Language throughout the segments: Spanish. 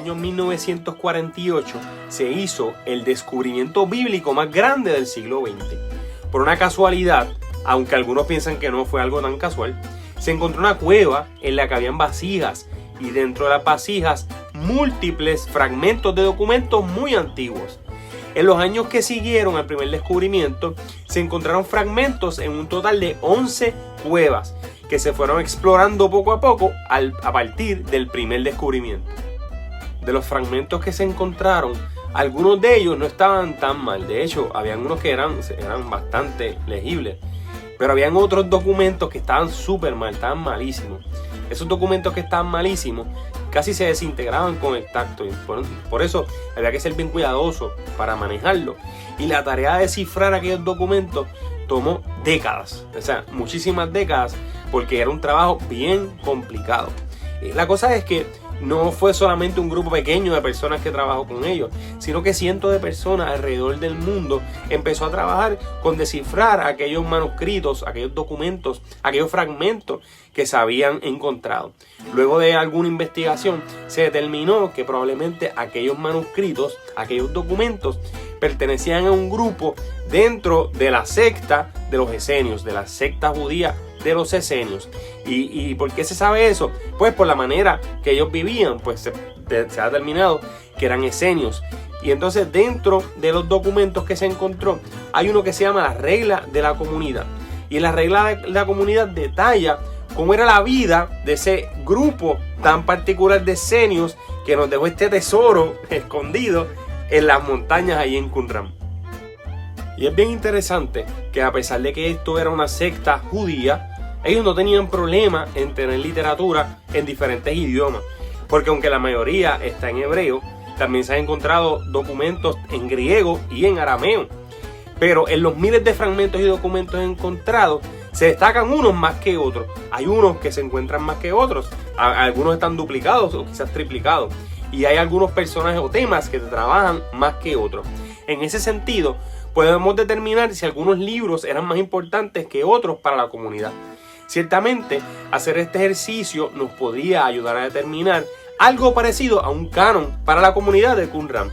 año 1948 se hizo el descubrimiento bíblico más grande del siglo XX. Por una casualidad, aunque algunos piensan que no fue algo tan casual, se encontró una cueva en la que habían vasijas y dentro de las vasijas múltiples fragmentos de documentos muy antiguos. En los años que siguieron al primer descubrimiento se encontraron fragmentos en un total de 11 cuevas que se fueron explorando poco a poco a partir del primer descubrimiento. De los fragmentos que se encontraron, algunos de ellos no estaban tan mal. De hecho, habían unos que eran bastante legibles. Pero habían otros documentos que estaban súper mal, estaban malísimos. Esos documentos que estaban malísimos casi se desintegraban con el tacto. Y por eso había que ser bien cuidadoso para manejarlo. Y la tarea de descifrar aquellos documentos tomó décadas. O sea, muchísimas décadas, porque era un trabajo bien complicado. La cosa es que no fue solamente un grupo pequeño de personas que trabajó con ellos, sino que cientos de personas alrededor del mundo empezó a trabajar con descifrar aquellos manuscritos, aquellos documentos, aquellos fragmentos que se habían encontrado. Luego de alguna investigación se determinó que probablemente aquellos manuscritos, aquellos documentos pertenecían a un grupo dentro de la secta de los esenios, de la secta judía de los esenios. ¿Y por qué se sabe eso? Pues por la manera que ellos vivían, pues se ha determinado que eran esenios. Y entonces dentro de los documentos que se encontró hay uno que se llama la regla de la comunidad. Y en la regla de la comunidad detalla cómo era la vida de ese grupo tan particular de esenios que nos dejó este tesoro escondido en las montañas ahí en Qumran. Y es bien interesante que a pesar de que esto era una secta judía, ellos no tenían problema en tener literatura en diferentes idiomas, porque aunque la mayoría está en hebreo, también se han encontrado documentos en griego y en arameo. Pero en los miles de fragmentos y documentos encontrados, se destacan unos más que otros. Hay unos que se encuentran más que otros, algunos están duplicados o quizás triplicados, y hay algunos personajes o temas que se trabajan más que otros. En ese sentido, podemos determinar si algunos libros eran más importantes que otros para la comunidad. Ciertamente, hacer este ejercicio nos podría ayudar a determinar algo parecido a un canon para la comunidad de Qumran.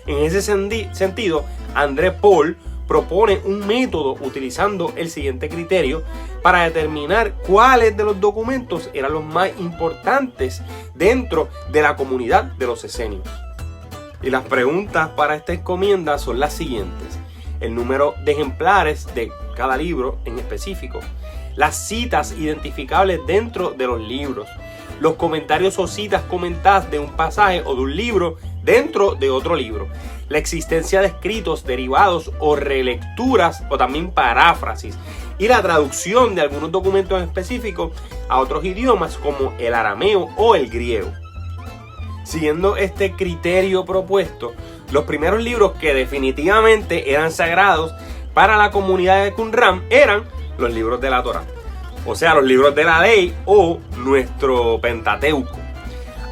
En ese sentido, André Paul propone un método utilizando el siguiente criterio para determinar cuáles de los documentos eran los más importantes dentro de la comunidad de los esenios. Y las preguntas para esta encomienda son las siguientes: el número de ejemplares de cada libro en específico, las citas identificables dentro de los libros, los comentarios o citas comentadas de un pasaje o de un libro dentro de otro libro, la existencia de escritos derivados o relecturas o también paráfrasis, y la traducción de algunos documentos específicos a otros idiomas como el arameo o el griego. Siguiendo este criterio propuesto, los primeros libros que definitivamente eran sagrados para la comunidad de Qumran eran los libros de la Torá, o sea, los libros de la ley o nuestro Pentateuco.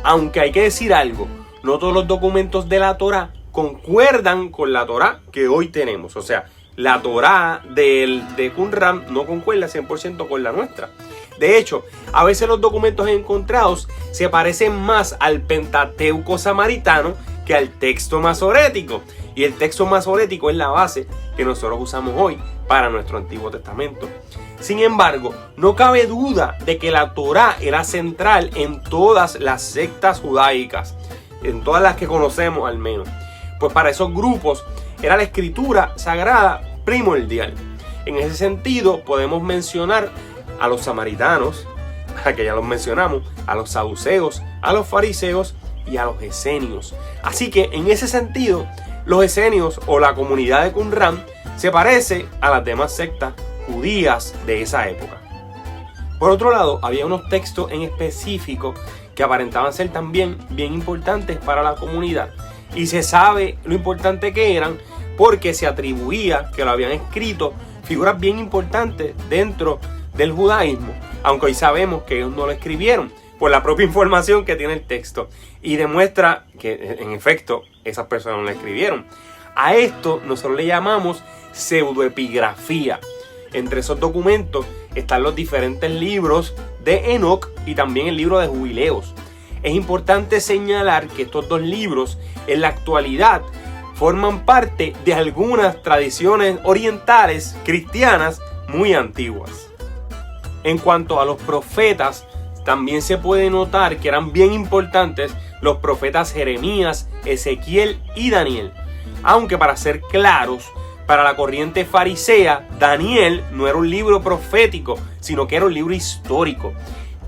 Aunque hay que decir algo, no todos los documentos de la Torá concuerdan con la Torá que hoy tenemos. O sea, la Torá de Qumran no concuerda 100% con la nuestra. De hecho, a veces los documentos encontrados se parecen más al Pentateuco samaritano que al texto masorético. Y el texto masorético es la base que nosotros usamos hoy para nuestro Antiguo Testamento. Sin embargo, no cabe duda de que la Torá era central en todas las sectas judaicas, en todas las que conocemos al menos. Pues para esos grupos era la escritura sagrada primordial. En ese sentido podemos mencionar a los samaritanos, a que ya los mencionamos, a los saduceos, a los fariseos y a los esenios. Así que en ese sentido, los esenios o la comunidad de Qumran se parece a las demás sectas judías de esa época. Por otro lado, había unos textos en específico que aparentaban ser también bien importantes para la comunidad, y se sabe lo importante que eran porque se atribuía que lo habían escrito figuras bien importantes dentro del judaísmo, aunque hoy sabemos que ellos no lo escribieron por la propia información que tiene el texto, y demuestra que en efecto esas personas no lo escribieron. A esto nosotros le llamamos pseudoepigrafía. Entre esos documentos están los diferentes libros de Enoc y también el libro de Jubileos. Es importante señalar que estos dos libros en la actualidad forman parte de algunas tradiciones orientales cristianas muy antiguas. En cuanto a los profetas, también se puede notar que eran bien importantes los profetas Jeremías, Ezequiel y Daniel. Aunque para ser claros, para la corriente farisea, Daniel no era un libro profético, sino que era un libro histórico.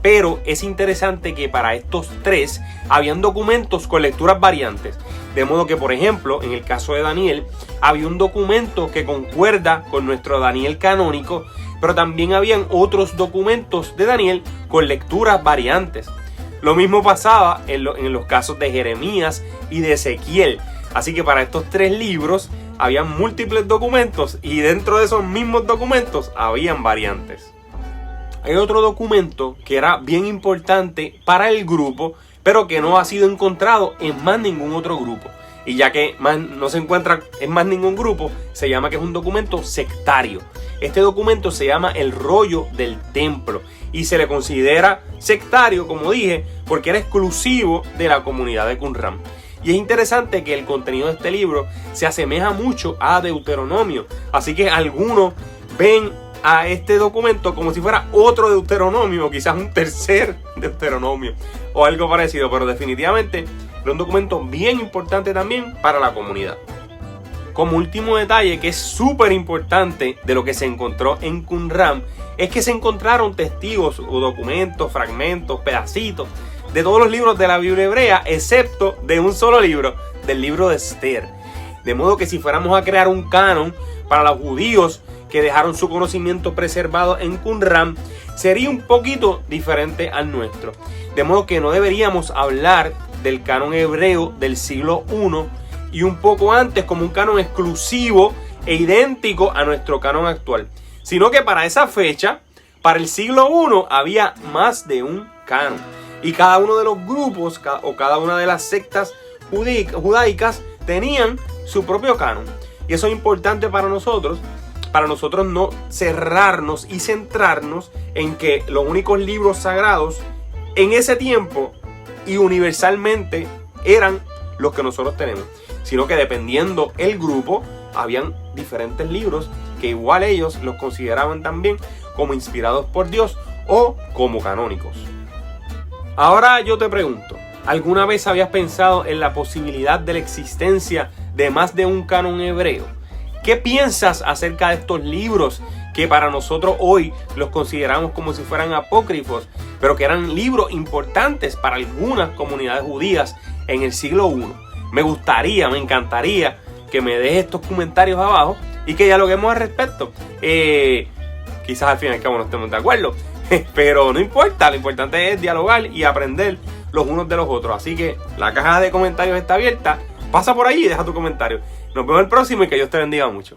Pero es interesante que para estos tres habían documentos con lecturas variantes. De modo que, por ejemplo, en el caso de Daniel, había un documento que concuerda con nuestro Daniel canónico, pero también habían otros documentos de Daniel con lecturas variantes. Lo mismo pasaba en los casos de Jeremías y de Ezequiel. Así que para estos tres libros había múltiples documentos y dentro de esos mismos documentos habían variantes. Hay otro documento que era bien importante para el grupo, pero que no ha sido encontrado en más ningún otro grupo. Y ya que no se encuentra en más ningún grupo, se llama que es un documento sectario. Este documento se llama el Rollo del Templo y se le considera sectario, como dije, porque era exclusivo de la comunidad de Qumran. Y es interesante que el contenido de este libro se asemeja mucho a Deuteronomio. Así que algunos ven a este documento como si fuera otro Deuteronomio, o quizás un tercer Deuteronomio o algo parecido, pero definitivamente es un documento bien importante también para la comunidad. Como último detalle que es súper importante de lo que se encontró en Qumran, es que se encontraron testigos o documentos, fragmentos, pedacitos de todos los libros de la Biblia hebrea, excepto de un solo libro, del libro de Esther. De modo que si fuéramos a crear un canon para los judíos que dejaron su conocimiento preservado en Qumran, sería un poquito diferente al nuestro. De modo que no deberíamos hablar del canon hebreo del siglo I y un poco antes como un canon exclusivo e idéntico a nuestro canon actual, sino que para esa fecha, para el siglo I, había más de un canon. Y cada uno de los grupos o cada una de las sectas judaicas tenían su propio canon. Y eso es importante para nosotros no cerrarnos y centrarnos en que los únicos libros sagrados en ese tiempo y universalmente eran los que nosotros tenemos, sino que dependiendo el grupo, habían diferentes libros que igual ellos los consideraban también como inspirados por Dios o como canónicos. Ahora yo te pregunto, ¿alguna vez habías pensado en la posibilidad de la existencia de más de un canon hebreo? ¿Qué piensas acerca de estos libros que para nosotros hoy los consideramos como si fueran apócrifos, pero que eran libros importantes para algunas comunidades judías en el siglo I? Me encantaría que me dejes estos comentarios abajo y que dialoguemos al respecto. Quizás al fin y al cabo no estemos de acuerdo, pero no importa, lo importante es dialogar y aprender los unos de los otros. Así que la caja de comentarios está abierta, pasa por ahí y deja tu comentario. Nos vemos el próximo y que Dios te bendiga mucho.